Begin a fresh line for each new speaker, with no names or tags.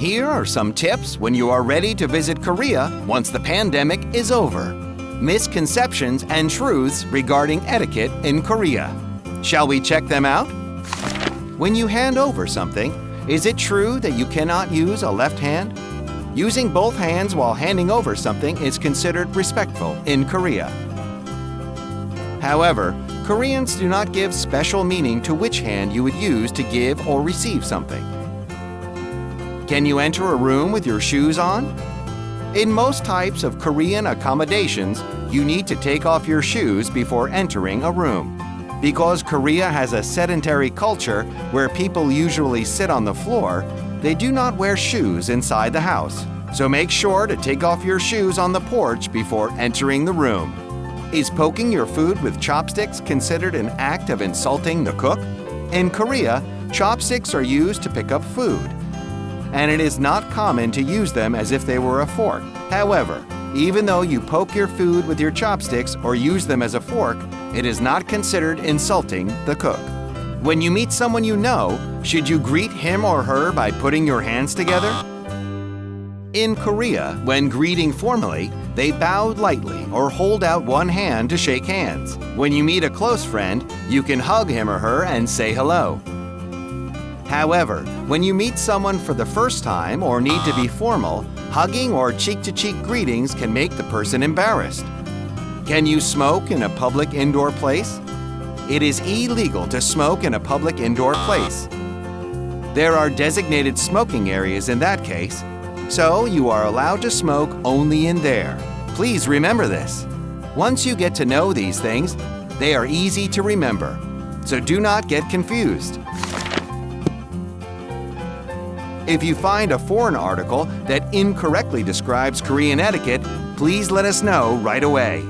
Here are some tips when you are ready to visit Korea once the pandemic is over. Misconceptions and truths regarding etiquette in Korea. Shall we check them out? When you hand over something, is it true that you cannot use a left hand? Using both hands while handing over something is considered respectful in Korea. However, Koreans do not give special meaning to which hand you would use to give or receive something. Can you enter a room with your shoes on? In most types of Korean accommodations, you need to take off your shoes before entering a room. Because Korea has a sedentary culture where people usually sit on the floor, they do not wear shoes inside the house. So make sure to take off your shoes on the porch before entering the room. Is poking your food with chopsticks considered an act of insulting the cook? In Korea, chopsticks are used to pick up food, and it is not common to use them as if they were a fork. However, even though you poke your food with your chopsticks or use them as a fork, it is not considered insulting the cook. When you meet someone you know, should you greet him or her by putting your hands together? In Korea, when greeting formally, they bow lightly or hold out one hand to shake hands. When you meet a close friend, you can hug him or her and say hello. However, when you meet someone for the first time or need to be formal, hugging or cheek-to-cheek greetings can make the person embarrassed. Can you smoke in a public indoor place? It is illegal to smoke in a public indoor place. There are designated smoking areas in that case, so you are allowed to smoke only in there. Please remember this. Once you get to know these things, they are easy to remember, so do not get confused. If you find a foreign article that incorrectly describes Korean etiquette, please let us know right away.